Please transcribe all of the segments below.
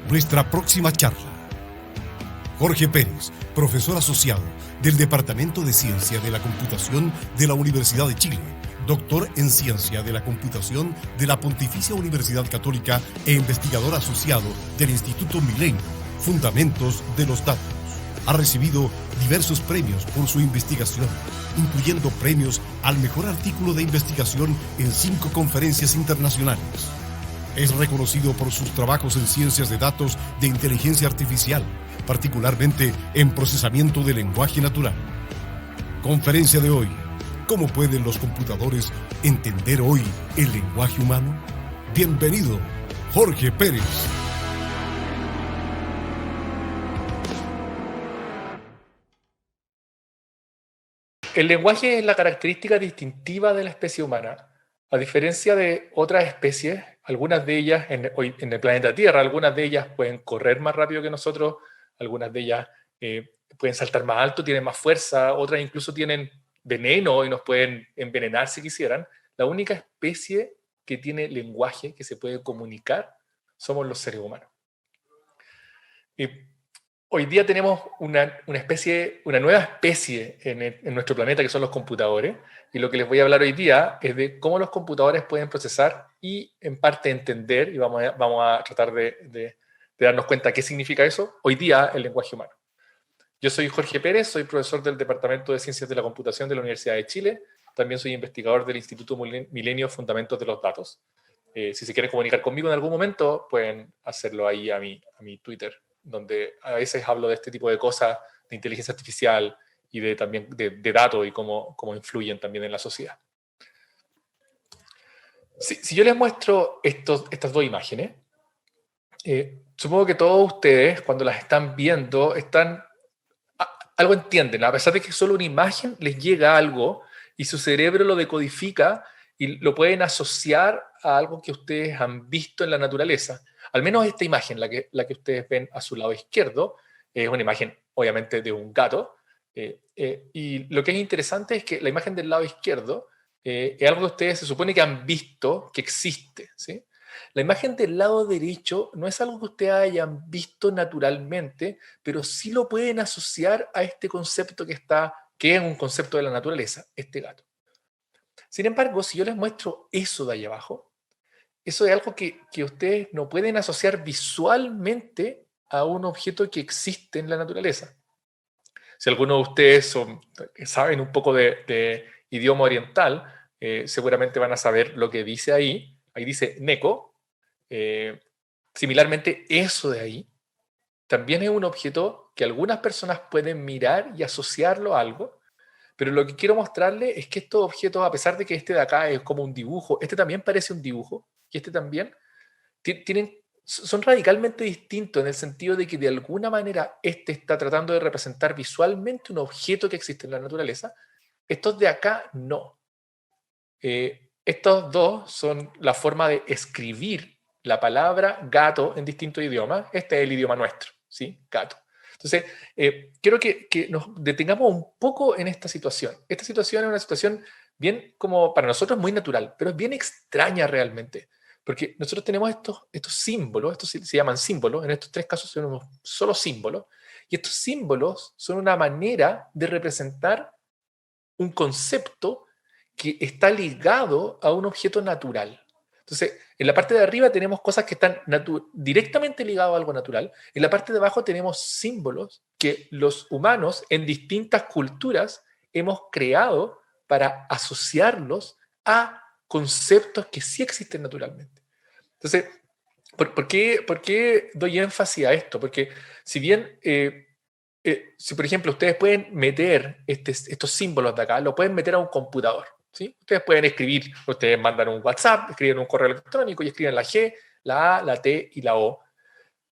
Nuestra próxima charla. Jorge Pérez, profesor asociado del Departamento de Ciencia de la Computación de la Universidad de Chile, doctor en Ciencia de la Computación de la Pontificia Universidad Católica e investigador asociado del Instituto Milenio, Fundamentos de los Datos. Ha recibido diversos premios por su investigación, incluyendo premios al mejor artículo de investigación en 5 conferencias internacionales. Es reconocido por sus trabajos en ciencias de datos de inteligencia artificial, particularmente en procesamiento de lenguaje natural. Conferencia de hoy: ¿cómo pueden los computadores entender hoy el lenguaje humano? Bienvenido, Jorge Pérez. El lenguaje es la característica distintiva de la especie humana. A diferencia de otras especies, algunas de ellas en el planeta Tierra, algunas de ellas pueden correr más rápido que nosotros, algunas de ellas pueden saltar más alto, tienen más fuerza, otras incluso tienen veneno y nos pueden envenenar si quisieran. La única especie que tiene lenguaje, que se puede comunicar, somos los seres humanos. Hoy día tenemos una nueva especie en nuestro planeta, que son los computadores, y lo que les voy a hablar hoy día es de cómo los computadores pueden procesar y en parte entender, y vamos a tratar de darnos cuenta qué significa eso, hoy día el lenguaje humano. Yo soy Jorge Pérez, soy profesor del Departamento de Ciencias de la Computación de la Universidad de Chile, también soy investigador del Instituto Milenio Fundamentos de los Datos. Si se quieren comunicar conmigo en algún momento, pueden hacerlo ahí a mi Twitter, donde a veces hablo de este tipo de cosas, de inteligencia artificial y también de datos y cómo influyen también en la sociedad. Si yo les muestro estas dos imágenes, supongo que todos ustedes, cuando las están viendo, algo entienden. A pesar de que es solo una imagen, les llega algo y su cerebro lo decodifica y lo pueden asociar a algo que ustedes han visto en la naturaleza. Al menos esta imagen, la que ustedes ven a su lado izquierdo, es una imagen obviamente de un gato. Y lo que es interesante es que la imagen del lado izquierdo es algo que ustedes se supone que han visto que existe, ¿sí? La imagen del lado derecho no es algo que ustedes hayan visto naturalmente, pero sí lo pueden asociar a este concepto que es un concepto de la naturaleza, este gato. Sin embargo, si yo les muestro eso de ahí abajo, eso es algo que ustedes no pueden asociar visualmente a un objeto que existe en la naturaleza. Si algunos de ustedes saben un poco de idioma oriental, seguramente van a saber lo que dice ahí. Ahí dice neko. Similarmente, eso de ahí también es un objeto que algunas personas pueden mirar y asociarlo a algo, pero lo que quiero mostrarles es que estos objetos, a pesar de que este de acá es como un dibujo, este también parece un dibujo, y este también, son radicalmente distintos en el sentido de que de alguna manera este está tratando de representar visualmente un objeto que existe en la naturaleza. Estos de acá no. Estos dos son la forma de escribir la palabra gato en distintos idiomas. Este es el idioma nuestro, ¿sí? Gato. Entonces, quiero que nos detengamos un poco en esta situación. Esta situación es una situación bien como para nosotros muy natural, pero es bien extraña realmente. Porque nosotros tenemos estos símbolos, estos se llaman símbolos, en estos 3 casos son solo símbolos, y estos símbolos son una manera de representar un concepto que está ligado a un objeto natural. Entonces, en la parte de arriba tenemos cosas que están directamente ligadas a algo natural. En la parte de abajo tenemos símbolos que los humanos en distintas culturas hemos creado para asociarlos a conceptos que sí existen naturalmente. Entonces, ¿por qué doy énfasis a esto? Porque si bien, si por ejemplo ustedes pueden meter estos símbolos de acá, lo pueden meter a un computador, ¿sí? Ustedes pueden escribir, ustedes mandan un WhatsApp, escriben un correo electrónico y escriben la G, la A, la T y la O.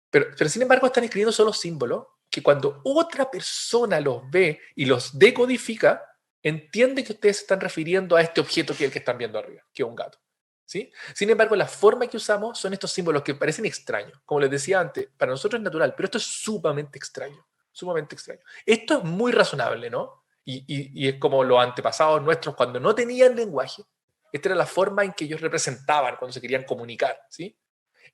Pero sin embargo están escribiendo solo símbolos que cuando otra persona los ve y los decodifica, entiende que ustedes se están refiriendo a este objeto que es el que están viendo arriba, que es un gato, ¿sí? Sin embargo, la forma que usamos son estos símbolos que parecen extraños. Como les decía antes, para nosotros es natural, pero esto es sumamente extraño, sumamente extraño. Esto es muy razonable, ¿no? Y es como los antepasados nuestros cuando no tenían lenguaje. Esta era la forma en que ellos representaban cuando se querían comunicar, ¿sí?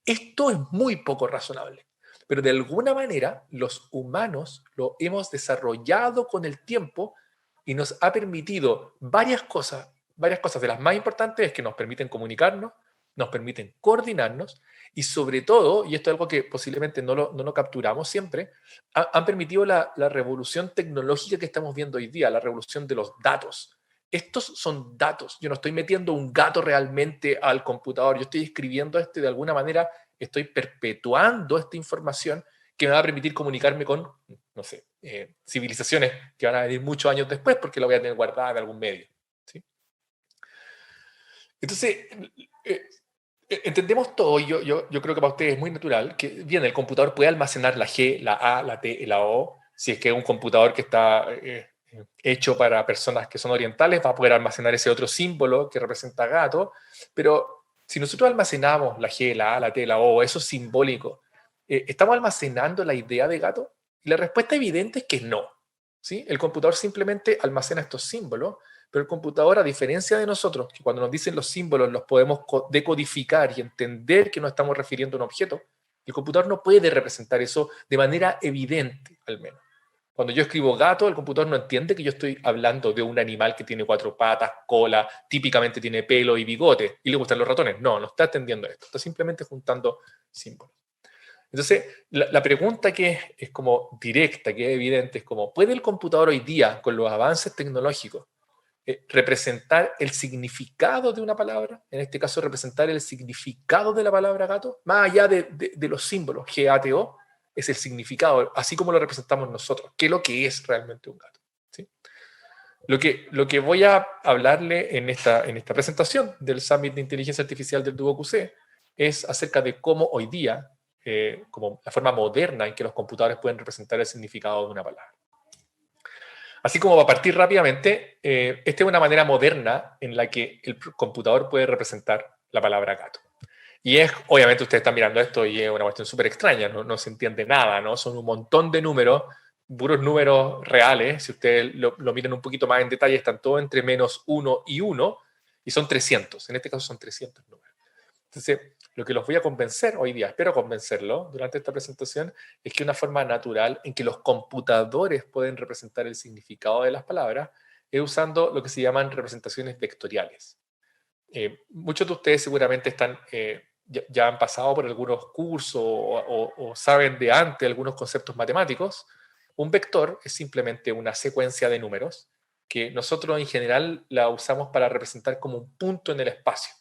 Esto es muy poco razonable. pero de alguna manera los humanos lo hemos desarrollado con el tiempo y nos ha permitido varias cosas. Varias cosas de las más importantes es que nos permiten comunicarnos, nos permiten coordinarnos y sobre todo, y esto es algo que posiblemente no lo capturamos siempre, han permitido la revolución tecnológica que estamos viendo hoy día, la revolución de los datos. Estos son datos. Yo no estoy metiendo un gato realmente al computador, yo estoy escribiendo de alguna manera, estoy perpetuando esta información que me va a permitir comunicarme con, no sé, civilizaciones que van a venir muchos años después porque la voy a tener guardada en algún medio. ¿Sí? Entonces, entendemos todo, y yo creo que para ustedes es muy natural que, bien, el computador puede almacenar la G, la A, la T, la O, si es que es un computador que está hecho para personas que son orientales, va a poder almacenar ese otro símbolo que representa gato, pero si nosotros almacenamos la G, la A, la T, la O, eso simbólico, ¿estamos almacenando la idea de gato? Y la respuesta evidente es que no. ¿Sí? El computador simplemente almacena estos símbolos, pero el computador, a diferencia de nosotros, que cuando nos dicen los símbolos los podemos decodificar y entender que nos estamos refiriendo a un objeto, el computador no puede representar eso de manera evidente, al menos. Cuando yo escribo gato, el computador no entiende que yo estoy hablando de un animal que tiene 4 patas, cola, típicamente tiene pelo y bigote, y le gustan los ratones. No está entendiendo esto, está simplemente juntando símbolos. Entonces, la pregunta que es como directa, que es evidente, es como, ¿puede el computador hoy día, con los avances tecnológicos, representar el significado de una palabra? En este caso, representar el significado de la palabra gato, más allá de los símbolos, G-A-T-O, es el significado, así como lo representamos nosotros. ¿Qué es lo que es realmente un gato? ¿Sí? Lo que voy a hablarle en esta presentación del Summit de Inteligencia Artificial del Duo QC es acerca de cómo hoy día, como la forma moderna en que los computadores pueden representar el significado de una palabra. Así como va a partir rápidamente, esta es una manera moderna en la que el computador puede representar la palabra gato. Y es, obviamente ustedes están mirando esto y es una cuestión súper extraña, no se entiende nada, ¿no? Son un montón de números, puros números reales. Si ustedes lo miran un poquito más en detalle, están todos entre -1 y 1, y son 300. En este caso son 300 números. Entonces, lo que los voy a convencer hoy día, espero convencerlo durante esta presentación, es que una forma natural en que los computadores pueden representar el significado de las palabras es usando lo que se llaman representaciones vectoriales. Muchos de ustedes seguramente ya han pasado por algunos cursos o saben de antes algunos conceptos matemáticos. Un vector es simplemente una secuencia de números que nosotros en general la usamos para representar como un punto en el espacio.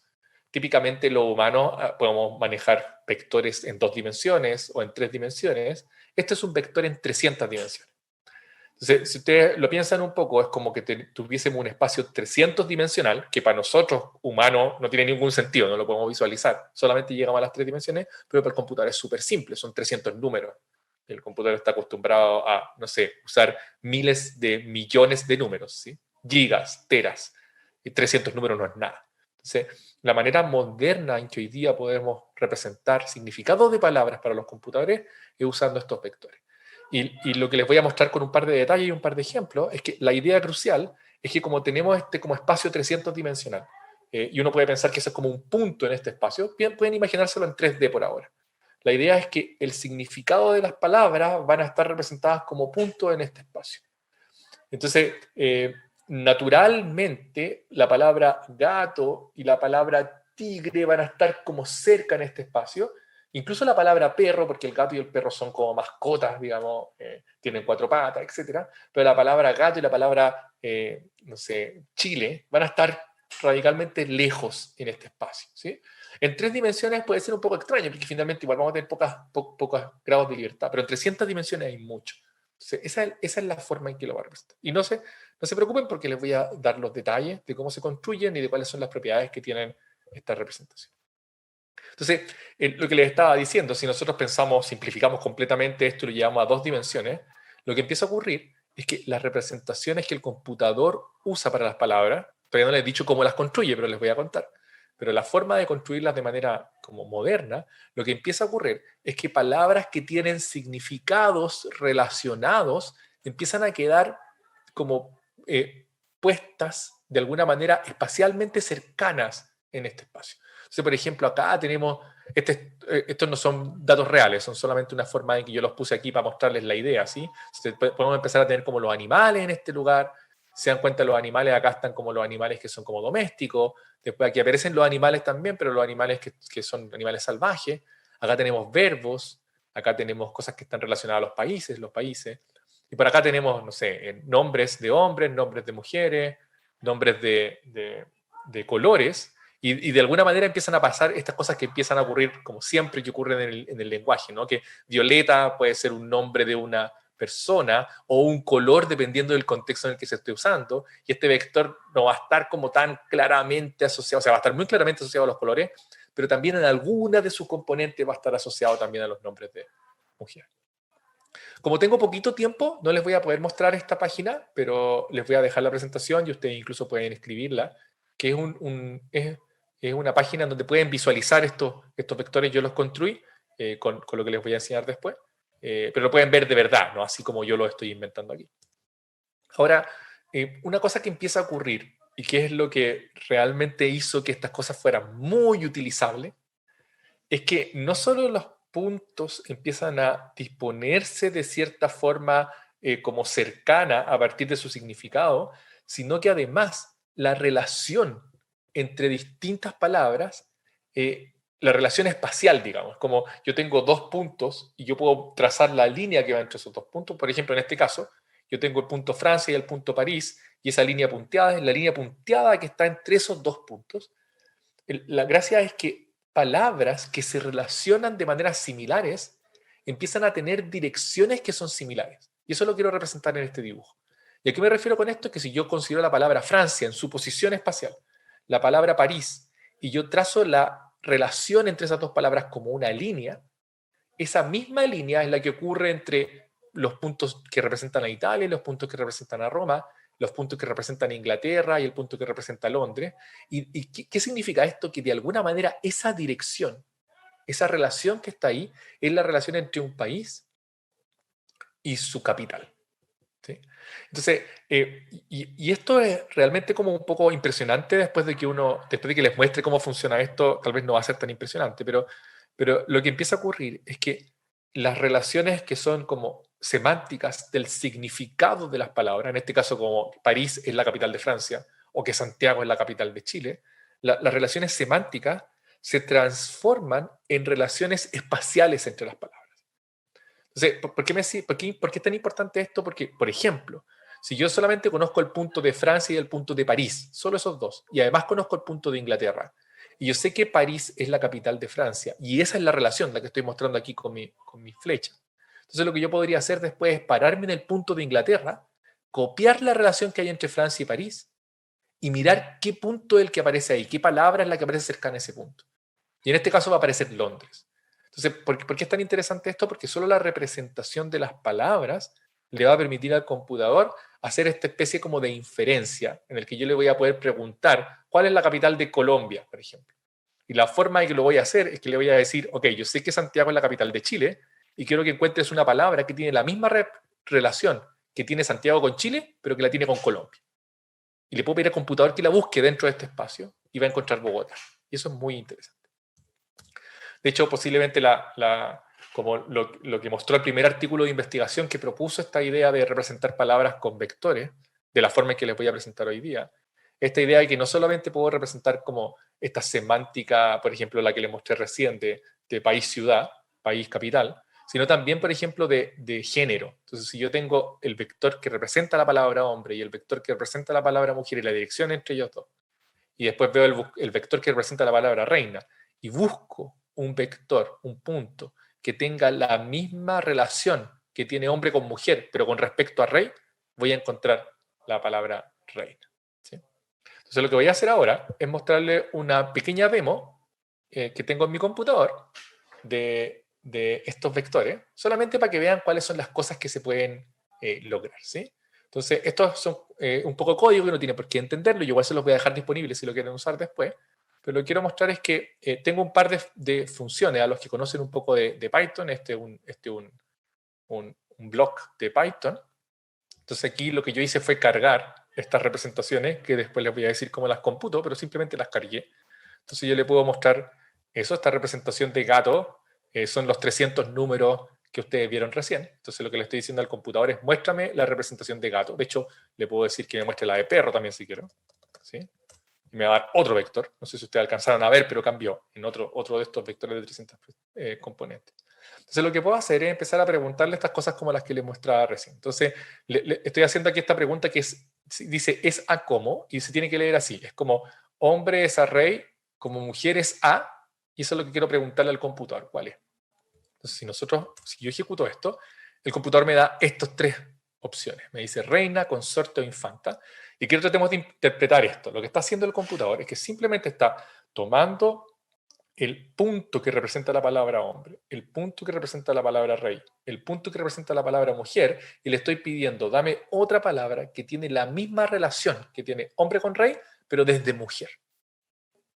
Típicamente los humanos podemos manejar vectores en 2 dimensiones o en 3 dimensiones. Este es un vector en 300 dimensiones. Entonces, si ustedes lo piensan un poco, es como que tuviésemos un espacio 300 dimensional, que para nosotros, humanos, no tiene ningún sentido, no lo podemos visualizar. Solamente llegamos a las 3 dimensiones, pero para el computador es súper simple, son 300 números. El computador está acostumbrado a, no sé, usar miles de millones de números, ¿sí? Gigas, teras, y 300 números no es nada. Entonces, la manera moderna en que hoy día podemos representar significados de palabras para los computadores es usando estos vectores. Y lo que les voy a mostrar con un par de detalles y un par de ejemplos es que la idea crucial es que como tenemos como espacio 300 dimensional, y uno puede pensar que eso es como un punto en este espacio, bien, pueden imaginárselo en 3D por ahora. La idea es que el significado de las palabras van a estar representadas como puntos en este espacio. Entonces, naturalmente, la palabra gato y la palabra tigre van a estar como cerca en este espacio. Incluso la palabra perro, porque el gato y el perro son como mascotas, digamos, tienen 4 patas, etc. Pero la palabra gato y la palabra, no sé, chile, van a estar radicalmente lejos en este espacio, ¿sí? En 3 dimensiones puede ser un poco extraño, porque finalmente igual vamos a tener pocos grados de libertad, pero en 300 dimensiones hay mucho. Entonces, esa es la forma en que lo va a representar. Y no se preocupen porque les voy a dar los detalles de cómo se construyen y de cuáles son las propiedades que tienen esta representación. Entonces, lo que les estaba diciendo, si nosotros simplificamos completamente esto y lo llevamos a 2 dimensiones, lo que empieza a ocurrir es que las representaciones que el computador usa para las palabras, todavía no les he dicho cómo las construye, pero les voy a contar. Pero la forma de construirlas de manera como moderna, lo que empieza a ocurrir es que palabras que tienen significados relacionados empiezan a quedar como puestas de alguna manera espacialmente cercanas en este espacio. Entonces, por ejemplo, acá tenemos Estos no son datos reales, son solamente una forma en que yo los puse aquí para mostrarles la idea, ¿sí? Podemos empezar a tener como los animales en este lugar. Se dan cuenta, los animales acá están como los animales que son como domésticos. Después aquí aparecen los animales también, pero los animales que son animales salvajes. Acá tenemos verbos, acá tenemos cosas que están relacionadas a los países. Y por acá tenemos, no sé, nombres de hombres, nombres de mujeres, nombres de colores. Y de alguna manera empiezan a pasar estas cosas que empiezan a ocurrir, como siempre que ocurren en el lenguaje, ¿no? Que violeta puede ser un nombre de una persona o un color dependiendo del contexto en el que se esté usando, y este vector no va a estar como tan claramente asociado, o sea, va a estar muy claramente asociado a los colores, pero también en alguna de sus componentes va a estar asociado también a los nombres de mujer. Como tengo poquito tiempo, no les voy a poder mostrar esta página, pero les voy a dejar la presentación y ustedes incluso pueden escribirla, que es una página donde pueden visualizar estos vectores. Yo los construí con lo que les voy a enseñar después, pero lo pueden ver de verdad, ¿no? Así como yo lo estoy inventando aquí. Ahora, una cosa que empieza a ocurrir y que es lo que realmente hizo que estas cosas fueran muy utilizables, es que no solo los puntos empiezan a disponerse de cierta forma como cercana a partir de su significado, sino que además la relación entre distintas palabras, la relación espacial, digamos, como yo tengo dos puntos y yo puedo trazar la línea que va entre esos dos puntos. Por ejemplo, en este caso, yo tengo el punto Francia y el punto París, y esa línea punteada es la línea punteada que está entre esos dos puntos. La gracia es que palabras que se relacionan de maneras similares empiezan a tener direcciones que son similares. Y eso lo quiero representar en este dibujo. ¿Y a qué me refiero con esto? Que si yo considero la palabra Francia en su posición espacial, la palabra París, y yo trazo la relación entre esas dos palabras como una línea, esa misma línea es la que ocurre entre los puntos que representan a Italia y los puntos que representan a Roma, los puntos que representan a Inglaterra y el punto que representa a Londres. ¿Y qué significa esto? Que de alguna manera esa dirección, esa relación que está ahí, es la relación entre un país y su capital. ¿Sí? Entonces, y esto es realmente como un poco impresionante después de que les muestre cómo funciona esto. Tal vez no va a ser tan impresionante, pero lo que empieza a ocurrir es que las relaciones que son como semánticas del significado de las palabras, en este caso como París es la capital de Francia o que Santiago es la capital de Chile, las relaciones semánticas se transforman en relaciones espaciales entre las palabras. Entonces, ¿por qué es tan importante esto? Porque, por ejemplo, si yo solamente conozco el punto de Francia y el punto de París, solo esos dos, y además conozco el punto de Inglaterra, y yo sé que París es la capital de Francia, y esa es la relación, la que estoy mostrando aquí con mi flecha. Entonces lo que yo podría hacer después es pararme en el punto de Inglaterra, copiar la relación que hay entre Francia y París, y mirar qué punto es el que aparece ahí, qué palabra es la que aparece cercana a ese punto. Y en este caso va a aparecer Londres. Entonces, ¿por qué es tan interesante esto? Porque solo la representación de las palabras le va a permitir al computador hacer esta especie como de inferencia, en el que yo le voy a poder preguntar cuál es la capital de Colombia, por ejemplo. Y la forma en que lo voy a hacer es que le voy a decir, ok, yo sé que Santiago es la capital de Chile y quiero que encuentres una palabra que tiene la misma relación que tiene Santiago con Chile, pero que la tiene con Colombia. Y le puedo pedir al computador que la busque dentro de este espacio y va a encontrar Bogotá. Y eso es muy interesante. De hecho, posiblemente como lo que mostró el primer artículo de investigación que propuso esta idea de representar palabras con vectores, de la forma en que les voy a presentar hoy día, esta idea de que no solamente puedo representar como esta semántica, por ejemplo, la que les mostré recién de país-ciudad, país-capital, sino también, por ejemplo, de género. Entonces, si yo tengo el vector que representa la palabra hombre y el vector que representa la palabra mujer y la dirección entre ellos dos, y después veo el vector que representa la palabra reina, y busco un vector, un punto, que tenga la misma relación que tiene hombre con mujer, pero con respecto a rey, voy a encontrar la palabra reina. ¿Sí? Entonces lo que voy a hacer ahora es mostrarle una pequeña demo que tengo en mi computador de estos vectores, solamente para que vean cuáles son las cosas que se pueden lograr. ¿Sí? Entonces, estos son un poco código que no tiene por qué entenderlo, yo igual se los voy a dejar disponibles si lo quieren usar después, pero lo que quiero mostrar es que tengo un par de funciones a los que conocen un poco de Python, un block de Python. Entonces aquí lo que yo hice fue cargar estas representaciones, que después les voy a decir cómo las computo, pero simplemente las cargué. Entonces yo le puedo mostrar esta representación de gato, son los 300 números que ustedes vieron recién. Entonces lo que le estoy diciendo al computador es, muéstrame la representación de gato. De hecho, le puedo decir que me muestre la de perro también si quiero. ¿Sí? Y me va a dar otro vector. No sé si ustedes alcanzaron a ver, pero cambió en otro de estos vectores de 300 componentes. Entonces lo que puedo hacer es empezar a preguntarle estas cosas como las que les mostraba recién. Entonces le estoy haciendo aquí esta pregunta que dice es a como, y se tiene que leer así. Es como hombre es a rey, como mujer es a, y eso es lo que quiero preguntarle al computador. ¿Cuál es? Entonces si yo ejecuto esto, el computador me da estas tres opciones. Me dice reina, consorte o infanta. Y quiero tratemos de interpretar esto. Lo que está haciendo el computador es que simplemente está tomando el punto que representa la palabra hombre, el punto que representa la palabra rey, el punto que representa la palabra mujer, y le estoy pidiendo, dame otra palabra que tiene la misma relación que tiene hombre con rey, pero desde mujer.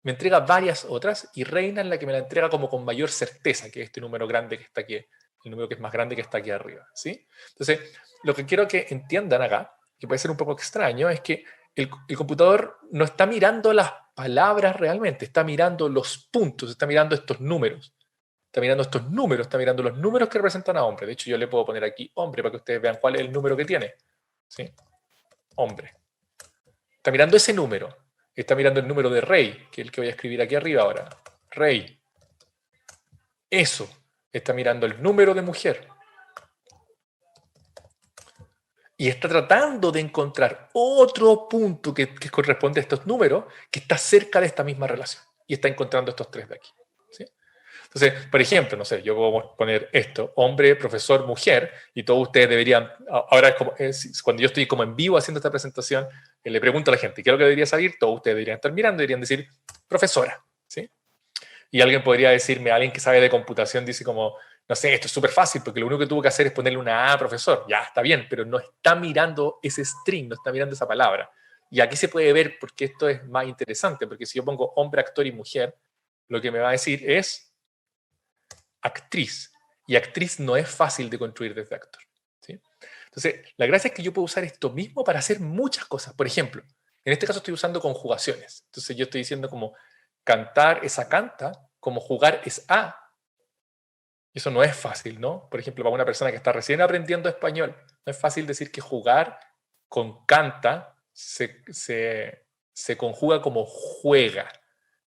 Me entrega varias otras, y reina es la que me la entrega como con mayor certeza, que es este número grande que está aquí, el número que es más grande que está aquí arriba, ¿sí? Entonces, lo que quiero que entiendan acá, que puede ser un poco extraño, es que el computador no está mirando las palabras realmente, está mirando los puntos, está mirando estos números. Está mirando estos números, está mirando los números que representan a hombre. De hecho, yo le puedo poner aquí hombre para que ustedes vean cuál es el número que tiene. ¿Sí? Hombre. Está mirando ese número. Está mirando el número de rey, que es el que voy a escribir aquí arriba ahora. Rey. Eso. Está mirando el número de mujer. Y está tratando de encontrar otro punto que corresponde a estos números que está cerca de esta misma relación. Y está encontrando estos tres de aquí. ¿Sí? Entonces, por ejemplo, no sé, yo puedo poner esto, hombre, profesor, mujer, y todos ustedes deberían, ahora cuando yo estoy como en vivo haciendo esta presentación, le pregunto a la gente, ¿qué es lo que debería salir? Todos ustedes deberían estar mirando, deberían decir, profesora. ¿Sí? Y alguien podría decirme, alguien que sabe de computación dice como, no sé, esto es súper fácil porque lo único que tuvo que hacer es ponerle una A, profesor. Ya, está bien, pero no está mirando ese string, no está mirando esa palabra. Y aquí se puede ver porque esto es más interesante, porque si yo pongo hombre, actor y mujer, lo que me va a decir es actriz. Y actriz no es fácil de construir desde actor. ¿Sí? Entonces, la gracia es que yo puedo usar esto mismo para hacer muchas cosas. Por ejemplo, en este caso estoy usando conjugaciones. Entonces yo estoy diciendo como cantar es a canta, como jugar es a. Eso no es fácil, ¿no? Por ejemplo, para una persona que está recién aprendiendo español, no es fácil decir que jugar con canta se conjuga como juega,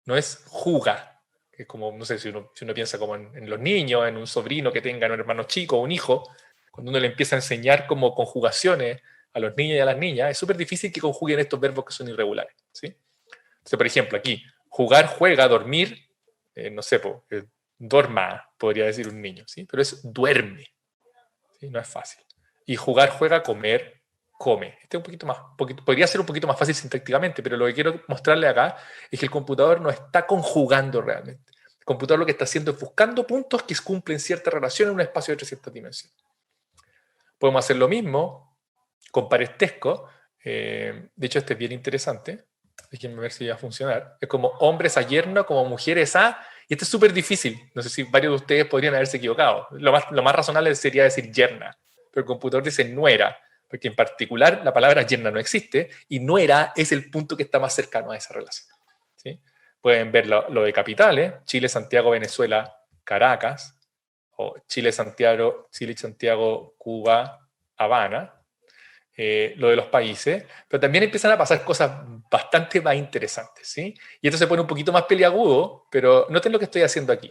no es juga. Es como, no sé, si uno piensa como en los niños, en un sobrino que tenga un hermano chico o un hijo, cuando uno le empieza a enseñar como conjugaciones a los niños y a las niñas, es súper difícil que conjuguen estos verbos que son irregulares, ¿sí? Entonces, por ejemplo, aquí, jugar, juega, dormir, no sé, dorma, podría decir un niño, ¿sí? Pero es duerme, ¿sí? No es fácil. Y jugar, juega, comer, come. Este es un poquito más, podría ser un poquito más fácil sintácticamente, pero lo que quiero mostrarle acá es que el computador no está conjugando realmente. El computador lo que está haciendo es buscando puntos que cumplen cierta relación en un espacio de 300 dimensiones. Podemos hacer lo mismo con parentesco. De hecho, este es bien interesante. Déjenme ver si va a funcionar. Es como hombres a yerno, como mujeres a... Y esto es súper difícil. No sé si varios de ustedes podrían haberse equivocado. Lo más razonable sería decir yerna. Pero el computador dice nuera. Porque en particular la palabra yerna no existe. Y nuera es el punto que está más cercano a esa relación. ¿Sí? Pueden ver lo de capitales. Chile, Santiago, Venezuela, Caracas. O Chile, Santiago, Cuba, Habana. Lo de los países, pero también empiezan a pasar cosas bastante más interesantes, ¿sí? Y esto se pone un poquito más peliagudo, pero noten lo que estoy haciendo aquí.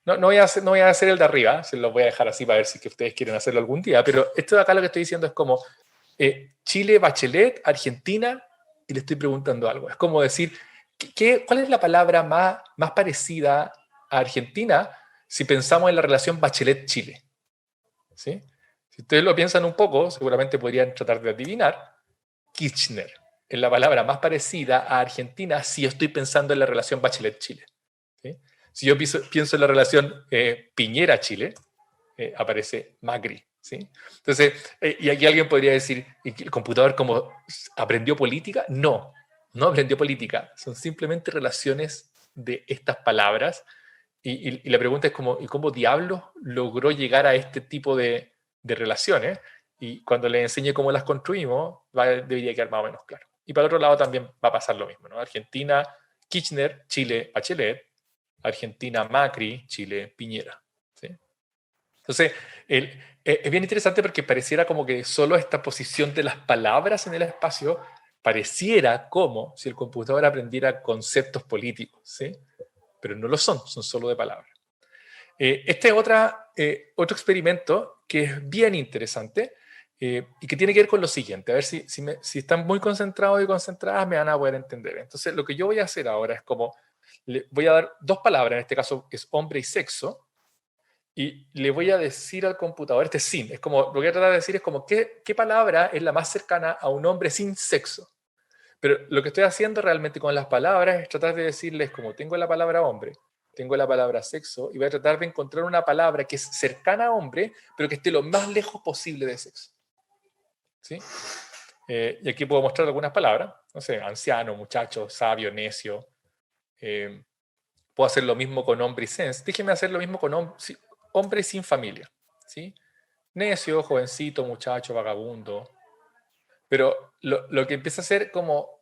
No voy a hacer el de arriba, se los voy a dejar así para ver si que ustedes quieren hacerlo algún día, pero esto de acá lo que estoy diciendo es como Chile, Bachelet, Argentina, y le estoy preguntando algo. Es como decir, ¿cuál es la palabra más parecida a Argentina si pensamos en la relación Bachelet-Chile? ¿Sí? Si ustedes lo piensan un poco, seguramente podrían tratar de adivinar. Kirchner es la palabra más parecida a Argentina si yo estoy pensando en la relación Bachelet-Chile. ¿Sí? Si yo pienso en la relación Piñera-Chile, aparece Macri. ¿Sí? Entonces, y aquí alguien podría decir, ¿el computador como aprendió política? No aprendió política. Son simplemente relaciones de estas palabras. Y la pregunta es ¿y cómo diablos logró llegar a este tipo de relaciones? Y cuando le enseñe cómo las construimos, debería quedar más o menos claro. Y para el otro lado también va a pasar lo mismo, ¿no? Argentina, Kirchner, Chile, Bachelet, Argentina Macri, Chile Piñera. ¿Sí? Entonces, es bien interesante porque pareciera como que solo esta posición de las palabras en el espacio pareciera como si el computador aprendiera conceptos políticos, ¿sí? Pero no lo son, son solo de palabras. Este es otro experimento que es bien interesante y que tiene que ver con lo siguiente. A ver si están muy concentrados y concentradas me van a poder entender. Entonces, lo que yo voy a hacer ahora es como, le voy a dar dos palabras, en este caso es hombre y sexo, y le voy a decir al computador, este es sin, es como, lo que voy a tratar de decir es como, ¿qué palabra es la más cercana a un hombre sin sexo? Pero lo que estoy haciendo realmente con las palabras es tratar de decirles, como tengo la palabra hombre, tengo la palabra sexo, y voy a tratar de encontrar una palabra que es cercana a hombre, pero que esté lo más lejos posible de sexo. ¿Sí? Y aquí puedo mostrar algunas palabras, no sé, anciano, muchacho, sabio, necio. Puedo hacer lo mismo con hombre y sens. Déjenme hacer lo mismo con hombre sin familia. ¿Sí? Necio, jovencito, muchacho, vagabundo. Pero lo que empieza a ser como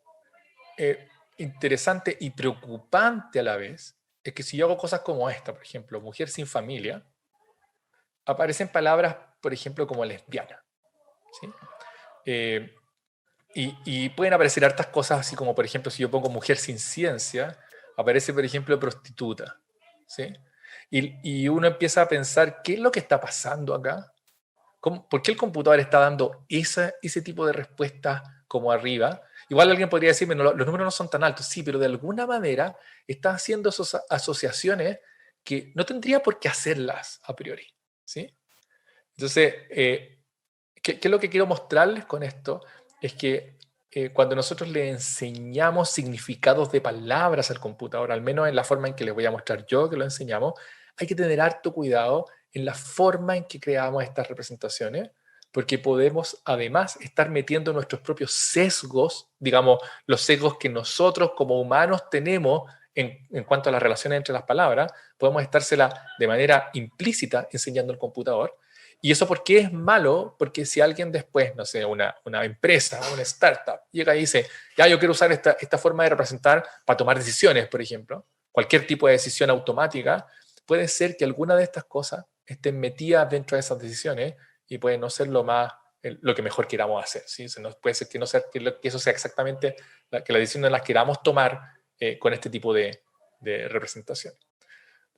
interesante y preocupante a la vez es que si yo hago cosas como esta, por ejemplo, mujer sin familia, aparecen palabras, por ejemplo, como lesbiana. ¿Sí? Eh, y pueden aparecer hartas cosas así como, por ejemplo, si yo pongo mujer sin ciencia, aparece, por ejemplo, prostituta. ¿Sí? Y uno empieza a pensar, ¿qué es lo que está pasando acá? ¿Por qué el computador está dando ese tipo de respuestas como arriba? Igual alguien podría decirme, no, los números no son tan altos, sí, pero de alguna manera está haciendo esas asociaciones que no tendría por qué hacerlas a priori. ¿Sí? Entonces, ¿qué es lo que quiero mostrarles con esto? Es que cuando nosotros le enseñamos significados de palabras al computador, al menos en la forma en que les voy a mostrar yo que lo enseñamos, hay que tener harto cuidado en la forma en que creamos estas representaciones, porque podemos además estar metiendo nuestros propios sesgos, digamos, los sesgos que nosotros como humanos tenemos en cuanto a las relaciones entre las palabras, podemos estársela de manera implícita enseñando al computador. ¿Y eso por qué es malo? Porque si alguien después, no sé, una empresa, una startup, llega y dice, ya yo quiero usar esta forma de representar para tomar decisiones, por ejemplo, cualquier tipo de decisión automática, puede ser que alguna de estas cosas estén metidas dentro de esas decisiones y puede no ser lo que mejor queramos hacer. ¿Sí? Puede ser que, no sea, que eso sea exactamente que las decisiones las queramos tomar con este tipo de representación.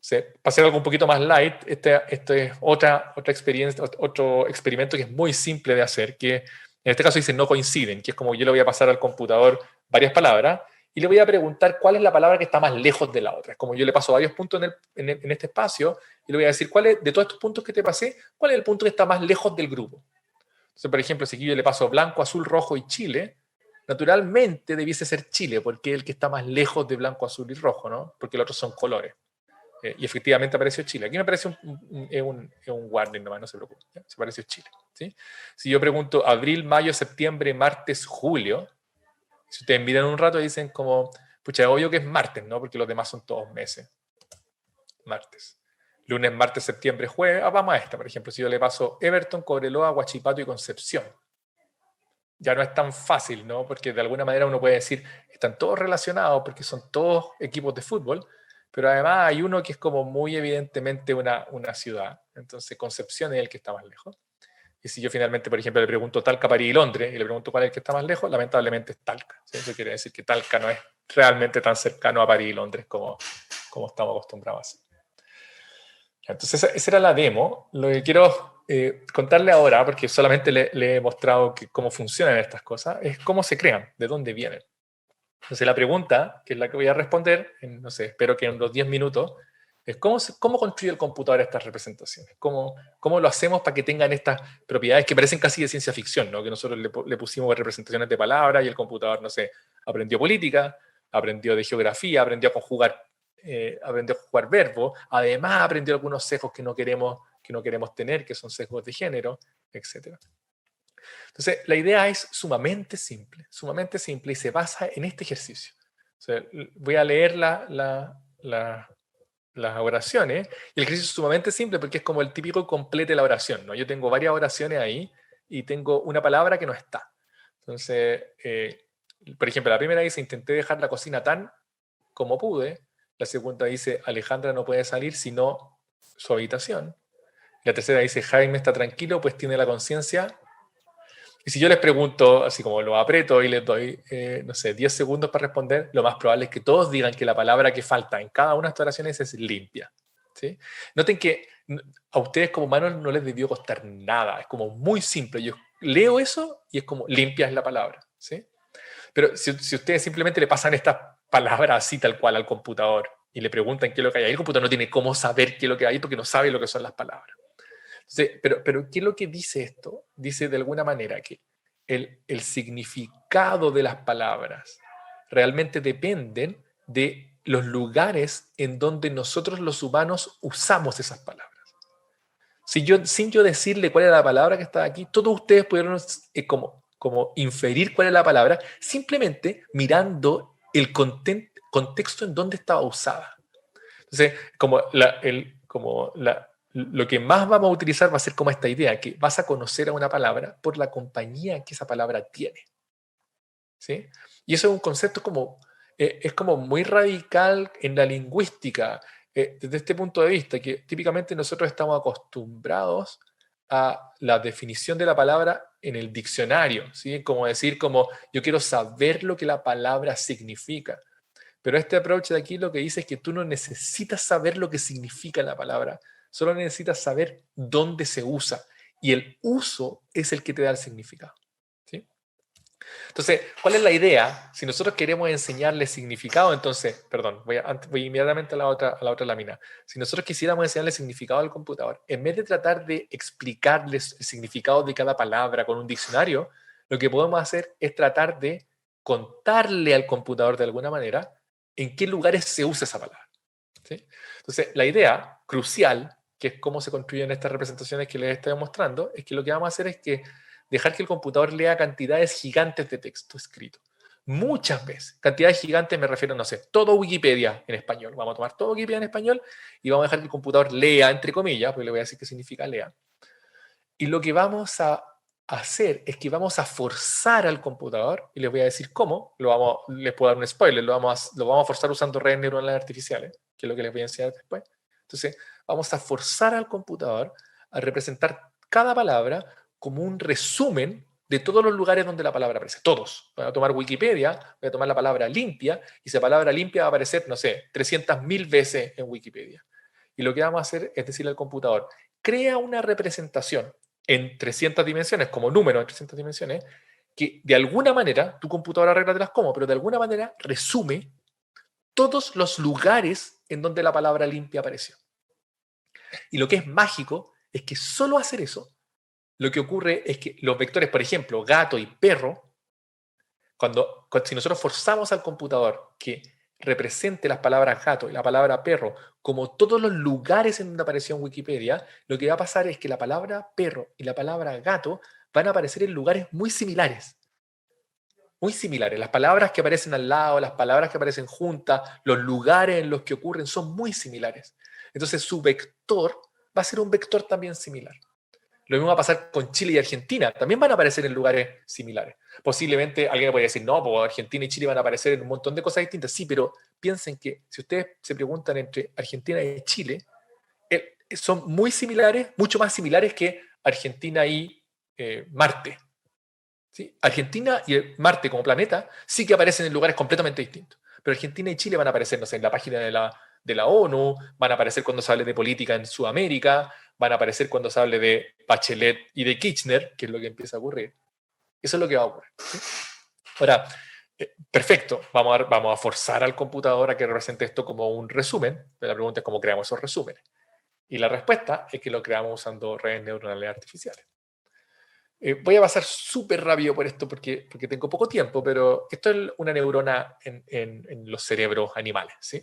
Para hacer algo un poquito más light, este es otra experiencia, otro experimento que es muy simple de hacer, que en este caso dice no coinciden, que es como yo le voy a pasar al computador varias palabras y le voy a preguntar cuál es la palabra que está más lejos de la otra. Es como yo le paso varios puntos en este espacio y le voy a decir, de todos estos puntos que te pasé, cuál es el punto que está más lejos del grupo. Entonces, por ejemplo, si yo le paso blanco, azul, rojo y Chile, naturalmente debiese ser Chile, porque es el que está más lejos de blanco, azul y rojo, ¿no? Porque los otros son colores. Y efectivamente apareció Chile. Aquí me parece un warning nomás, no se preocupe. ¿Ya? Se apareció Chile. ¿Sí? Si yo pregunto abril, mayo, septiembre, martes, julio, si ustedes miran un rato y dicen como, pucha, es obvio que es martes, ¿no? Porque los demás son todos meses. Martes. Lunes, martes, septiembre, jueves. Vamos a esta, por ejemplo. Si yo le paso Everton, Cobreloa, Huachipato y Concepción. Ya no es tan fácil, ¿no? Porque de alguna manera uno puede decir, están todos relacionados porque son todos equipos de fútbol, pero además hay uno que es como muy evidentemente una ciudad. Entonces Concepción es el que está más lejos. Y si yo finalmente, por ejemplo, le pregunto Talca, París y Londres y le pregunto cuál es el que está más lejos, lamentablemente es Talca. ¿Sí? Eso quiere decir que Talca no es realmente tan cercano a París y Londres como estamos acostumbrados a hacer. Entonces esa era la demo. Lo que quiero contarle ahora, porque solamente le he mostrado cómo funcionan estas cosas, es cómo se crean, de dónde vienen. Entonces la pregunta, que es la que voy a responder, no sé, espero que en los 10 minutos, es cómo construye el computador estas representaciones, cómo lo hacemos para que tengan estas propiedades que parecen casi de ciencia ficción, ¿no? Que nosotros le pusimos representaciones de palabras y el computador, no sé, aprendió política, aprendió de geografía, aprendió a conjugar verbos, además aprendió algunos sesgos que no queremos tener, que son sesgos de género, etc. Entonces, la idea es sumamente simple y se basa en este ejercicio. O sea, voy a leer las oraciones y el ejercicio es sumamente simple porque es como el típico complete la oración, ¿no? Yo tengo varias oraciones ahí y tengo una palabra que no está. Entonces, por ejemplo, la primera dice, intenté dejar la cocina tan como pude. La segunda dice, Alejandra no puede salir sino su habitación. La tercera dice, Jaime está tranquilo, pues tiene la conciencia. Y si yo les pregunto, así como lo aprieto y les doy, no sé, 10 segundos para responder, lo más probable es que todos digan que la palabra que falta en cada una de estas oraciones es limpia. ¿Sí? Noten que a ustedes como humanos no les debió costar nada, es como muy simple. Yo leo eso y es como limpia es la palabra. ¿Sí? Pero si ustedes simplemente le pasan estas palabras así tal cual al computador y le preguntan qué es lo que hay ahí, el computador no tiene cómo saber qué es lo que hay porque no sabe lo que son las palabras. Entonces, pero ¿qué es lo que dice esto? Dice de alguna manera que el significado de las palabras realmente dependen de los lugares en donde nosotros los humanos usamos esas palabras. Sin yo decirle cuál era la palabra que estaba aquí, todos ustedes pudieron como inferir cuál es la palabra simplemente mirando el contexto en donde estaba usada. Entonces, lo que más vamos a utilizar va a ser como esta idea, que vas a conocer a una palabra por la compañía que esa palabra tiene. ¿Sí? Y eso es un concepto es como muy radical en la lingüística, desde este punto de vista, que típicamente nosotros estamos acostumbrados a la definición de la palabra en el diccionario, ¿sí? Como decir, como yo quiero saber lo que la palabra significa. Pero este approach de aquí lo que dice es que tú no necesitas saber lo que significa la palabra, solo necesitas saber dónde se usa. Y el uso es el que te da el significado. ¿Sí? Entonces, ¿cuál es la idea? Si nosotros queremos enseñarle significado, entonces, perdón, voy inmediatamente a la otra lámina. Si nosotros quisiéramos enseñarle significado al computador, en vez de tratar de explicarles el significado de cada palabra con un diccionario, lo que podemos hacer es tratar de contarle al computador de alguna manera en qué lugares se usa esa palabra. ¿Sí? Entonces, la idea crucial, que es cómo se construyen estas representaciones que les estoy mostrando, es que lo que vamos a hacer es que dejar que el computador lea cantidades gigantes de texto escrito. Muchas veces. Cantidades gigantes me refiero, no sé, todo Wikipedia en español. Vamos a tomar todo Wikipedia en español y vamos a dejar que el computador lea, entre comillas, porque le voy a decir qué significa lea. Y lo que vamos a hacer es que vamos a forzar al computador, y les voy a decir cómo, les puedo dar un spoiler, lo vamos a forzar usando redes neuronales artificiales, que es lo que les voy a enseñar después. Entonces, vamos a forzar al computador a representar cada palabra como un resumen de todos los lugares donde la palabra aparece. Todos. Voy a tomar Wikipedia, voy a tomar la palabra limpia, y esa palabra limpia va a aparecer, no sé, 300.000 veces en Wikipedia. Y lo que vamos a hacer es decirle al computador, crea una representación en 300 dimensiones, como número en 300 dimensiones, que de alguna manera, tu computadora arréglatelas cómo, pero de alguna manera resume todos los lugares en donde la palabra limpia apareció. Y lo que es mágico es que solo hacer eso, lo que ocurre es que los vectores, por ejemplo, gato y perro, si nosotros forzamos al computador que represente las palabras gato y la palabra perro como todos los lugares en donde apareció en Wikipedia, lo que va a pasar es que la palabra perro y la palabra gato van a aparecer en lugares muy similares. Muy similares. Las palabras que aparecen al lado, las palabras que aparecen juntas, los lugares en los que ocurren son muy similares. Entonces su vector va a ser un vector también similar. Lo mismo va a pasar con Chile y Argentina. También van a aparecer en lugares similares. Posiblemente alguien me puede decir, no, pues Argentina y Chile van a aparecer en un montón de cosas distintas. Sí, pero piensen que si ustedes se preguntan entre Argentina y Chile, son muy similares, mucho más similares que Argentina y Marte. ¿Sí? Argentina y Marte como planeta sí que aparecen en lugares completamente distintos. Pero Argentina y Chile van a aparecer, no sé, en la página de la ONU, van a aparecer cuando se hable de política en Sudamérica, van a aparecer cuando se hable de Bachelet y de Kirchner, que es lo que empieza a ocurrir. Eso es lo que va a ocurrir. ¿Sí? Ahora, perfecto, vamos a forzar al computador a que represente esto como un resumen, pero la pregunta es cómo creamos esos resúmenes. Y la respuesta es que lo creamos usando redes neuronales artificiales. Voy a pasar súper rápido por esto porque tengo poco tiempo, pero esto es una neurona en los cerebros animales, ¿sí?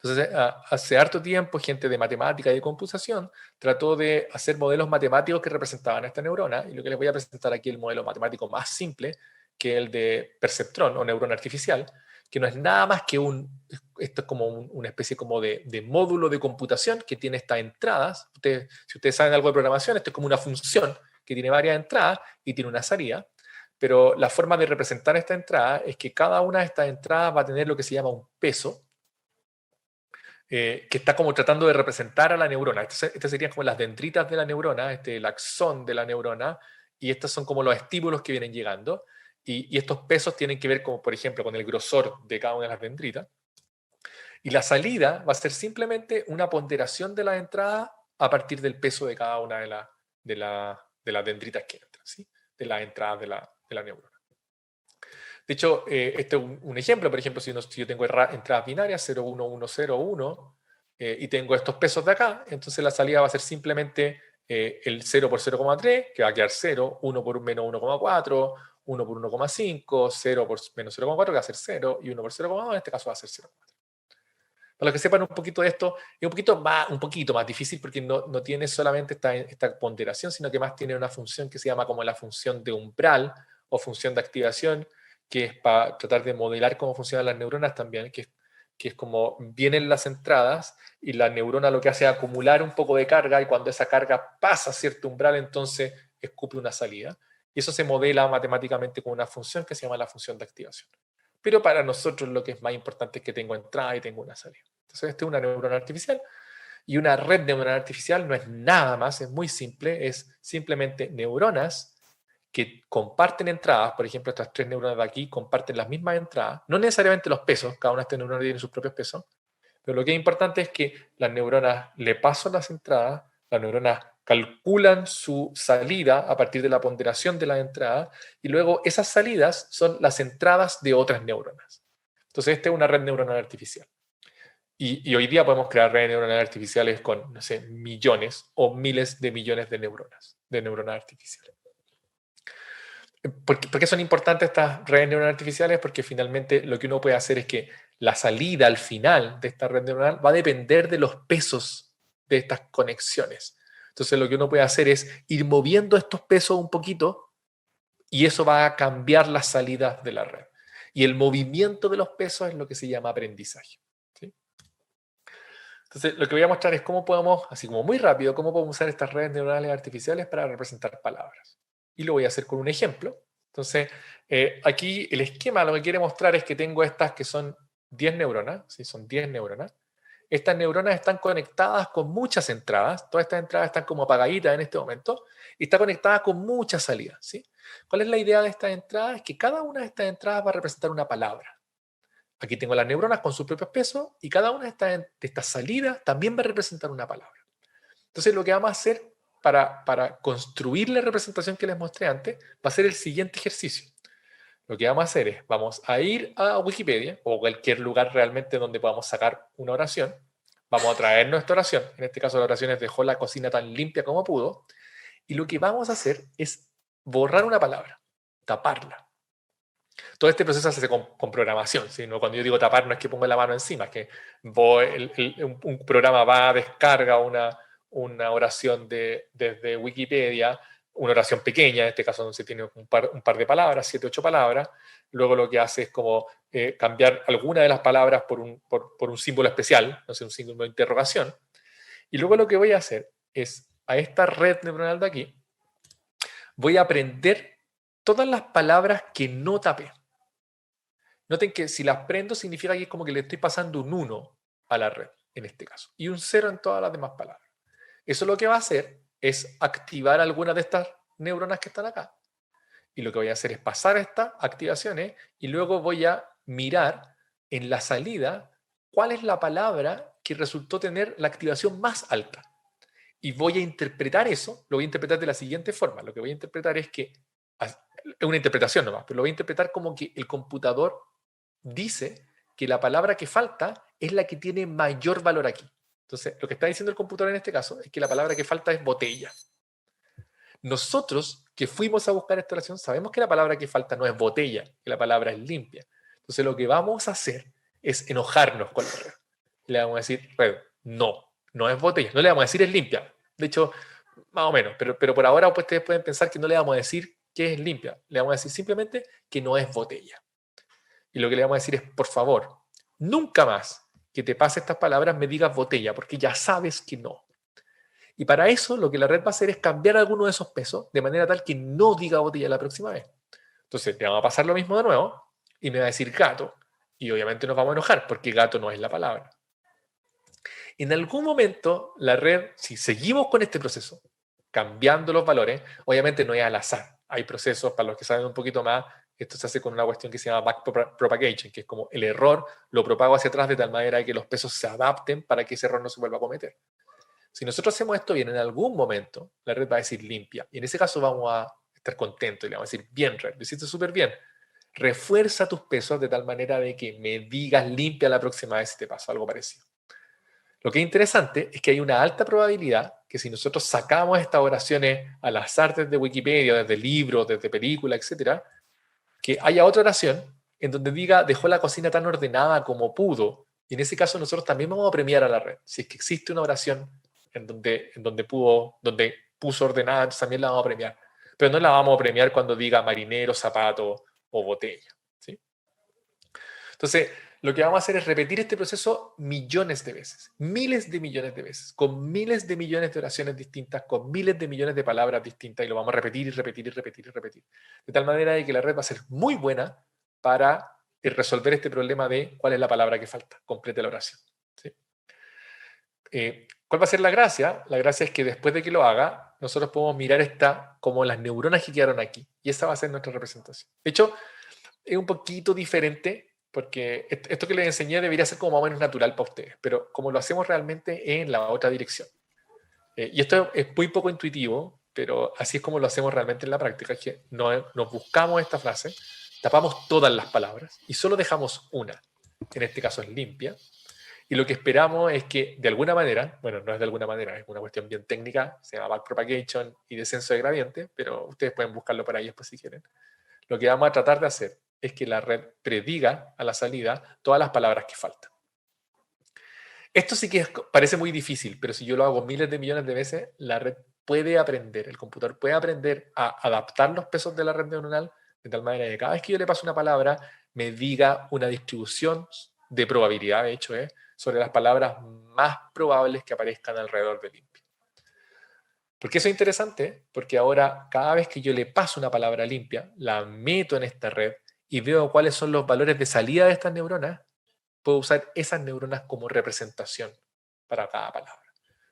Entonces, hace harto tiempo, gente de matemática y de computación trató de hacer modelos matemáticos que representaban a esta neurona, y lo que les voy a presentar aquí es el modelo matemático más simple, que es el de perceptrón o neurona artificial, que no es nada más que esto es como una especie como de módulo de computación que tiene estas entradas. Si ustedes saben algo de programación, esto es como una función que tiene varias entradas y tiene una salida, pero la forma de representar esta entrada es que cada una de estas entradas va a tener lo que se llama un peso, que está como tratando de representar a la neurona. Estas serían como las dendritas de la neurona, el axón de la neurona, y estos son como los estímulos que vienen llegando, y estos pesos tienen que ver, como por ejemplo, con el grosor de cada una de las dendritas. Y la salida va a ser simplemente una ponderación de la entrada a partir del peso de cada una de las dendritas que entran, ¿sí? De las entradas de la neurona. De hecho, este es un ejemplo. Por ejemplo, si yo tengo entradas binarias 0, 1, 1, 0, 1, y tengo estos pesos de acá, entonces la salida va a ser simplemente el 0 por 0,3, que va a quedar 0, 1 por menos 1,4, 1 por 1,5, 0 por menos 0,4, que va a ser 0, y 1 por 0,2, en este caso va a ser 0,4. Para los que sepan un poquito de esto, es un poquito más difícil porque no tiene solamente esta ponderación, sino que más tiene una función que se llama como la función de umbral o función de activación, que es para tratar de modelar cómo funcionan las neuronas también, que es como vienen las entradas y la neurona lo que hace es acumular un poco de carga, y cuando esa carga pasa cierto umbral, entonces escupe una salida. Y eso se modela matemáticamente con una función que se llama la función de activación. Pero para nosotros lo que es más importante es que tengo entrada y tengo una salida. Entonces, esta es una neurona artificial, y una red neuronal artificial no es nada más, es muy simple, es simplemente neuronas que comparten entradas. Por ejemplo, estas 3 neuronas de aquí comparten las mismas entradas, no necesariamente los pesos, cada una de estas neuronas tiene sus propios pesos, pero lo que es importante es que las neuronas le pasan las entradas, las neuronas calculan su salida a partir de la ponderación de las entradas, y luego esas salidas son las entradas de otras neuronas. Entonces, esta es una red neuronal artificial. Y hoy día podemos crear redes neuronales artificiales con, no sé, millones o miles de millones de neuronas artificiales. ¿Por qué son importantes estas redes neuronales artificiales? Porque finalmente lo que uno puede hacer es que la salida al final de esta red neuronal va a depender de los pesos de estas conexiones. Entonces lo que uno puede hacer es ir moviendo estos pesos un poquito, y eso va a cambiar las salidas de la red. Y el movimiento de los pesos es lo que se llama aprendizaje. ¿Sí? Entonces lo que voy a mostrar es cómo podemos, así como muy rápido, cómo podemos usar estas redes neuronales artificiales para representar palabras. Y lo voy a hacer con un ejemplo. Entonces, aquí el esquema lo que quiere mostrar es que tengo estas que son 10 neuronas, ¿sí? Son 10 neuronas. Estas neuronas están conectadas con muchas entradas. Todas estas entradas están como apagaditas en este momento, y está conectada con muchas salidas, ¿sí? ¿Cuál es la idea de estas entradas? Es que cada una de estas entradas va a representar una palabra. Aquí tengo las neuronas con sus propios pesos, y cada una de estas salidas también va a representar una palabra. Entonces, lo que vamos a hacer para construir la representación que les mostré antes va a ser el siguiente ejercicio. Lo que vamos a hacer es, vamos a ir a Wikipedia o cualquier lugar realmente donde podamos sacar una oración. Vamos a traer nuestra oración. En este caso, la oración es: dejó la cocina tan limpia como pudo. Y lo que vamos a hacer es borrar una palabra, taparla. Todo este proceso se hace con programación, ¿sí? No, cuando yo digo tapar, no es que ponga la mano encima, es que un programa va a descarga una oración desde Wikipedia, una oración pequeña, en este caso donde se tiene un par de palabras, 7, 8 palabras. Luego lo que hace es como cambiar alguna de las palabras por un símbolo especial, no sé, un símbolo de interrogación. Y luego lo que voy a hacer es, a esta red neuronal de aquí, voy a aprender todas las palabras que no tapé. Noten que si las prendo significa que es como que le estoy pasando un 1 a la red, en este caso, y un 0 en todas las demás palabras. Eso lo que va a hacer es activar algunas de estas neuronas que están acá. Y lo que voy a hacer es pasar estas activaciones, y luego voy a mirar en la salida cuál es la palabra que resultó tener la activación más alta. Y voy a interpretar eso, lo voy a interpretar de la siguiente forma. Lo que voy a interpretar es que, es una interpretación nomás, pero lo voy a interpretar como que el computador dice que la palabra que falta es la que tiene mayor valor aquí. Entonces, lo que está diciendo el computador en este caso es que la palabra que falta es botella. Nosotros que fuimos a buscar esta oración sabemos que la palabra que falta no es botella, que la palabra es limpia. Entonces, lo que vamos a hacer es enojarnos con la red. Le vamos a decir: red, no es botella. No le vamos a decir es limpia. De hecho, más o menos, pero por ahora pues, ustedes pueden pensar que no le vamos a decir que es limpia. Le vamos a decir simplemente que no es botella. Y lo que le vamos a decir es: por favor, nunca más que te pase estas palabras me digas botella, porque ya sabes que no. Y para eso lo que la red va a hacer es cambiar alguno de esos pesos de manera tal que no diga botella la próxima vez. Entonces le vamos a pasar lo mismo de nuevo y me va a decir gato. Y obviamente nos vamos a enojar porque gato no es la palabra. En algún momento, la red, si seguimos con este proceso, cambiando los valores, obviamente no es al azar. Hay procesos, para los que saben un poquito más, esto se hace con una cuestión que se llama backpropagation, que es como el error lo propago hacia atrás de tal manera que los pesos se adapten para que ese error no se vuelva a cometer. Si nosotros hacemos esto bien, en algún momento la red va a decir limpia. Y en ese caso vamos a estar contentos y le vamos a decir, bien red, lo hiciste súper bien. Refuerza tus pesos de tal manera de que me digas limpia la próxima vez si te pasó algo parecido. Lo que es interesante es que hay una alta probabilidad que si nosotros sacamos estas oraciones al azar desde Wikipedia, desde libros, desde películas, etcétera, que haya otra oración en donde diga dejó la cocina tan ordenada como pudo. Y en ese caso nosotros también vamos a premiar a la red. Si es que existe una oración donde puso ordenada, entonces también la vamos a premiar. Pero no la vamos a premiar cuando diga marinero, zapato o botella, ¿sí? Entonces, lo que vamos a hacer es repetir este proceso millones de veces, miles de millones de veces, con miles de millones de oraciones distintas, con miles de millones de palabras distintas, y lo vamos a repetir y repetir y repetir y repetir. De tal manera de que la red va a ser muy buena para resolver este problema de cuál es la palabra que falta, complete la oración, ¿sí? ¿Cuál va a ser la gracia? La gracia es que después de que lo haga, nosotros podemos mirar esta como las neuronas que quedaron aquí, y esa va a ser nuestra representación. De hecho, es un poquito diferente, porque esto que les enseñé debería ser como más o menos natural para ustedes, pero como lo hacemos realmente en la otra dirección. Y esto es muy poco intuitivo, pero así es como lo hacemos realmente en la práctica, es que nos buscamos esta frase, tapamos todas las palabras y solo dejamos una, en este caso es limpia, y lo que esperamos es que de alguna manera, bueno, no es de alguna manera, es una cuestión bien técnica, se llama backpropagation y descenso de gradiente, pero ustedes pueden buscarlo por ahí después si quieren. Lo que vamos a tratar de hacer es que la red prediga a la salida todas las palabras que faltan. Esto sí que parece muy difícil, pero si yo lo hago miles de millones de veces, la red puede aprender, el computador puede aprender a adaptar los pesos de la red neuronal de tal manera que cada vez que yo le paso una palabra, me diga una distribución de probabilidad, de hecho, sobre las palabras más probables que aparezcan alrededor de limpia. ¿Por qué eso es interesante? Porque ahora, cada vez que yo le paso una palabra limpia, la meto en esta red y veo cuáles son los valores de salida de estas neuronas, puedo usar esas neuronas como representación para cada palabra.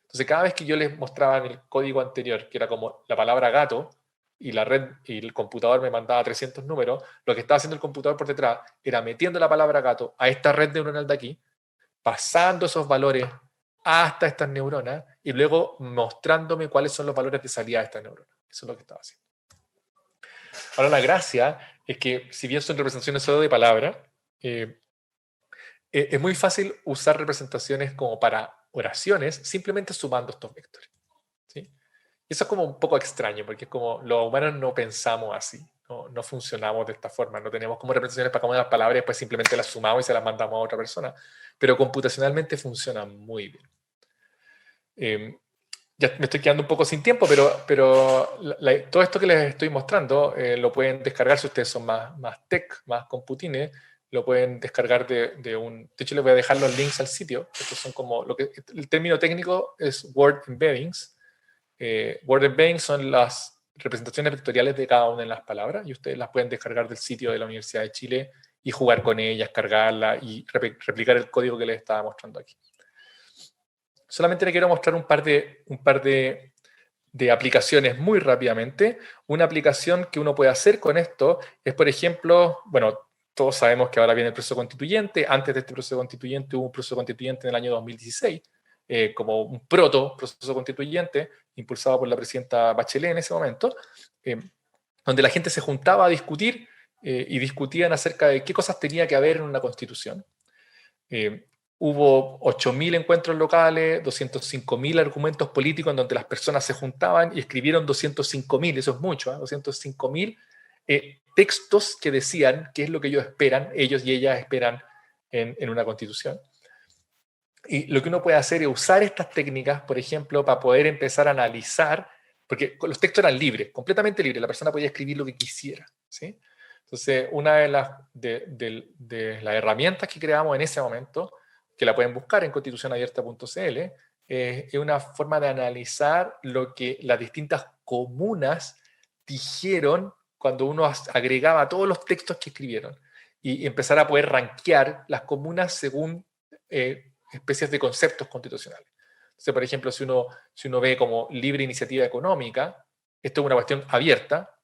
Entonces, cada vez que yo les mostraba en el código anterior, que era como la palabra gato, y la red y el computador me mandaba 300 números, lo que estaba haciendo el computador por detrás era metiendo la palabra gato a esta red neuronal de aquí, pasando esos valores hasta estas neuronas y luego mostrándome cuáles son los valores de salida de estas neuronas. Eso es lo que estaba haciendo. Ahora, la gracia es que, si bien son representaciones solo de palabra, es muy fácil usar representaciones como para oraciones simplemente sumando estos vectores, ¿sí? Y eso es como un poco extraño, porque es como los humanos no pensamos así, no funcionamos de esta forma, no tenemos como representaciones para cada una de las palabras y después simplemente las sumamos y se las mandamos a otra persona, pero computacionalmente funciona muy bien. Ya me estoy quedando un poco sin tiempo, pero todo esto que les estoy mostrando lo pueden descargar si ustedes son más tech, más computines, lo pueden descargar de un... De hecho, les voy a dejar los links al sitio. Estos son como... el término técnico es word embeddings. Word embeddings son las representaciones vectoriales de cada una de las palabras y ustedes las pueden descargar del sitio de la Universidad de Chile y jugar con ellas, cargarlas y replicar el código que les estaba mostrando aquí. Solamente le quiero mostrar un par de aplicaciones muy rápidamente. Una aplicación que uno puede hacer con esto es, por ejemplo, bueno, todos sabemos que ahora viene el proceso constituyente. Antes de este proceso constituyente hubo un proceso constituyente en el año 2016, como un proceso constituyente impulsado por la presidenta Bachelet en ese momento, donde la gente se juntaba a discutir y discutían acerca de qué cosas tenía que haber en una constitución. Hubo 8.000 encuentros locales, 205.000 argumentos políticos en donde las personas se juntaban y escribieron 205.000, eso es mucho, 205.000 textos que decían qué es lo que ellos y ellas esperan en una constitución. Y lo que uno puede hacer es usar estas técnicas, por ejemplo, para poder empezar a analizar, porque los textos eran libres, completamente libres, la persona podía escribir lo que quisiera, ¿sí? Entonces, una de las herramientas que creamos en ese momento, que la pueden buscar en constitucionabierta.cl, es una forma de analizar lo que las distintas comunas dijeron cuando uno agregaba todos los textos que escribieron y empezar a poder rankear las comunas según especies de conceptos constitucionales. Entonces, por ejemplo, si uno ve como libre iniciativa económica, esto es una cuestión abierta,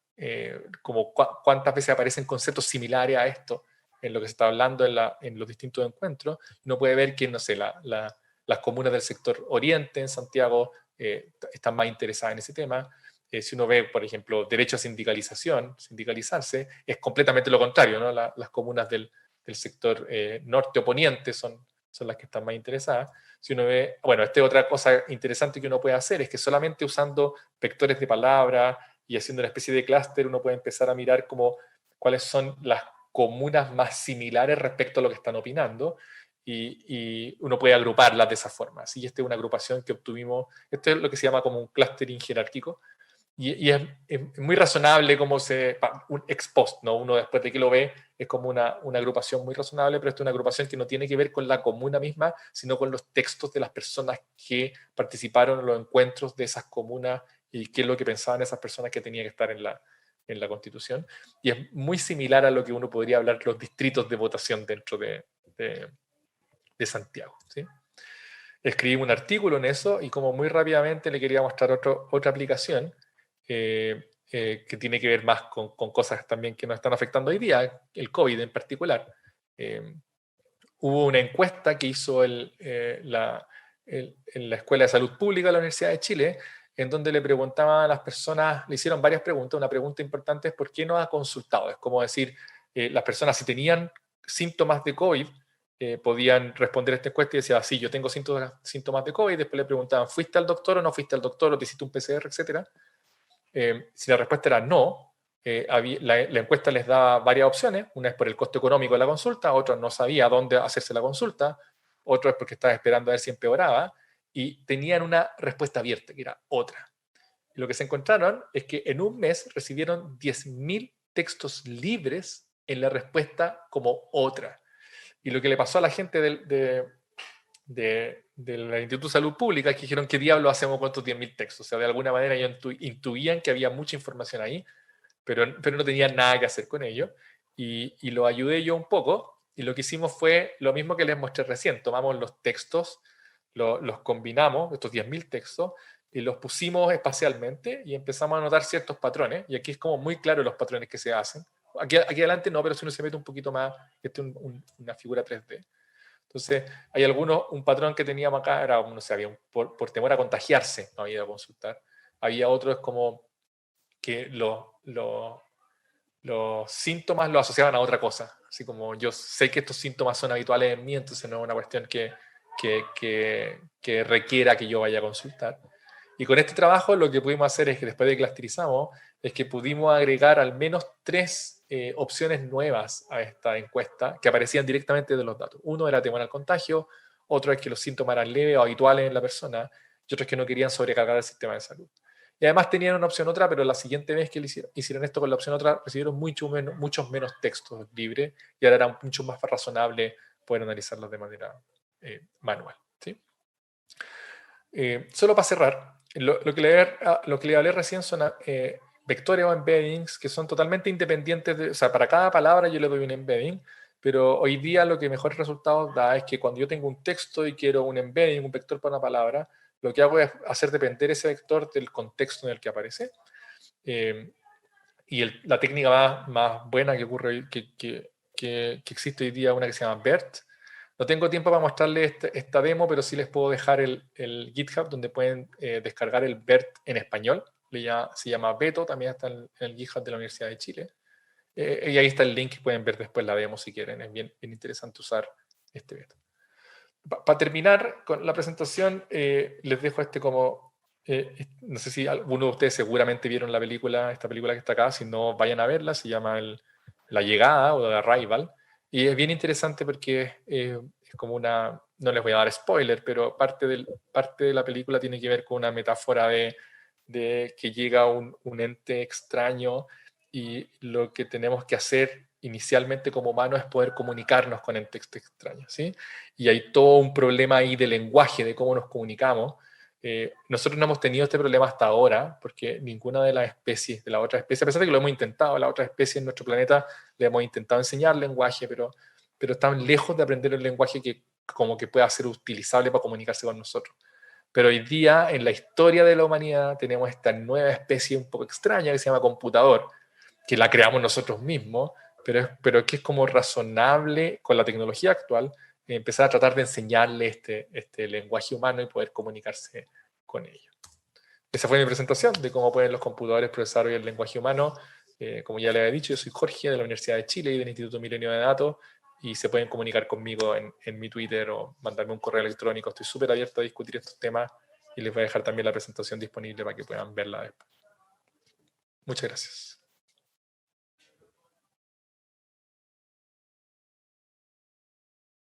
como cuántas veces aparecen conceptos similares a esto en lo que se está hablando en los distintos encuentros. Uno puede ver que, no sé, las comunas del sector oriente en Santiago están más interesadas en ese tema. Si uno ve, por ejemplo, derecho a sindicalizarse, es completamente lo contrario, ¿no? Las comunas del sector norte o poniente son las que están más interesadas. Si uno ve, bueno, esta es otra cosa interesante que uno puede hacer, es que solamente usando vectores de palabra y haciendo una especie de clúster, uno puede empezar a mirar como cuáles son las comunas más similares respecto a lo que están opinando, y uno puede agruparlas de esa forma. Así, esta es una agrupación que obtuvimos, esto es lo que se llama como un clustering jerárquico, y es muy razonable como un ex post, ¿no? Uno después de que lo ve es como una agrupación muy razonable, pero esto es una agrupación que no tiene que ver con la comuna misma, sino con los textos de las personas que participaron en los encuentros de esas comunas y qué es lo que pensaban esas personas que tenía que estar en la Constitución. Y es muy similar a lo que uno podría hablar los distritos de votación dentro de Santiago, ¿sí? Escribí un artículo en eso y como muy rápidamente le quería mostrar otra aplicación que tiene que ver más con cosas también que nos están afectando hoy día, el COVID en particular. Hubo una encuesta que hizo en la Escuela de Salud Pública de la Universidad de Chile, en donde le preguntaban a las personas, le hicieron varias preguntas. Una pregunta importante es ¿por qué no ha consultado? Es como decir, las personas si tenían síntomas de COVID, podían responder a esta encuesta y decían, sí, yo tengo síntomas de COVID. Después le preguntaban, ¿fuiste al doctor o no fuiste al doctor? ¿O te hiciste un PCR, etcétera? Si la respuesta era no, la encuesta les daba varias opciones. Una es por el costo económico de la consulta, otra no sabía dónde hacerse la consulta, otra es porque estaba esperando a ver si empeoraba, y tenían una respuesta abierta, que era otra. Y lo que se encontraron es que en un mes recibieron 10.000 textos libres en la respuesta como otra. Y lo que le pasó a la gente del Instituto de Salud Pública es que dijeron, ¿qué diablo hacemos con estos 10.000 textos? O sea, de alguna manera ellos intuían que había mucha información ahí, pero no tenían nada que hacer con ello. Y lo ayudé yo un poco, y lo que hicimos fue lo mismo que les mostré recién. Tomamos los textos, los combinamos, estos 10.000 textos, y los pusimos espacialmente y empezamos a notar ciertos patrones. Y aquí es como muy claro los patrones que se hacen. Aquí adelante no, pero si uno se mete un poquito más, esta es una figura 3D. Entonces, hay un patrón que teníamos acá, era, no sé, había por temor a contagiarse, no había ido a consultar. Había otros como que los síntomas lo asociaban a otra cosa. Así como yo sé que estos síntomas son habituales en mí, entonces no es una cuestión que requiera que yo vaya a consultar. Y con este trabajo lo que pudimos hacer es que después de que clusterizamos, es que pudimos agregar al menos 3 opciones nuevas a esta encuesta que aparecían directamente de los datos. Uno era temor al contagio, otro es que los síntomas eran leves o habituales en la persona, y otro es que no querían sobrecargar el sistema de salud. Y además tenían una opción otra, pero la siguiente vez que hicieron esto con la opción otra, recibieron muchos menos textos libres, y ahora era mucho más razonable poder analizarlos de manera manual, ¿sí? Solo para cerrar, lo que le hablé recién son vectores o embeddings que son totalmente independientes. O sea, para cada palabra yo le doy un embedding, pero hoy día lo que mejores resultados da es que cuando yo tengo un texto y quiero un embedding, un vector para una palabra, lo que hago es hacer depender ese vector del contexto en el que aparece. Y la técnica más buena que ocurre, que existe hoy día, una que se llama BERT. No tengo tiempo para mostrarles esta demo, pero sí les puedo dejar el GitHub donde pueden descargar el BERT en español. Se llama Beto, también está en el GitHub de la Universidad de Chile. Y ahí está el link, pueden ver después la demo si quieren. Es bien interesante usar este Beto. Para terminar con la presentación, les dejo como... no sé si alguno de ustedes seguramente vieron esta película que está acá. Si no, vayan a verla. Se llama La Llegada o The Arrival. Y es bien interesante porque es como una... No les voy a dar spoiler, pero parte de la película tiene que ver con una metáfora de que llega un ente extraño, y lo que tenemos que hacer inicialmente como humanos es poder comunicarnos con entes extraños, ¿sí? Y hay todo un problema ahí de lenguaje, de cómo nos comunicamos. Nosotros no hemos tenido este problema hasta ahora, porque ninguna de las especies, de la otra especie, a pesar de que lo hemos intentado, la otra especie en nuestro planeta le hemos intentado enseñar lenguaje, pero están lejos de aprender el lenguaje como que pueda ser utilizable para comunicarse con nosotros. Pero hoy día, en la historia de la humanidad, tenemos esta nueva especie un poco extraña que se llama computador, que la creamos nosotros mismos, pero que es como razonable con la tecnología actual empezar a tratar de enseñarle este lenguaje humano y poder comunicarse con ellos. Esa fue mi presentación de cómo pueden los computadores procesar hoy el lenguaje humano. Como ya les había dicho, yo soy Jorge de la Universidad de Chile y del Instituto Milenio de Datos, y se pueden comunicar conmigo en mi Twitter o mandarme un correo electrónico. Estoy súper abierto a discutir estos temas y les voy a dejar también la presentación disponible para que puedan verla después. Muchas gracias.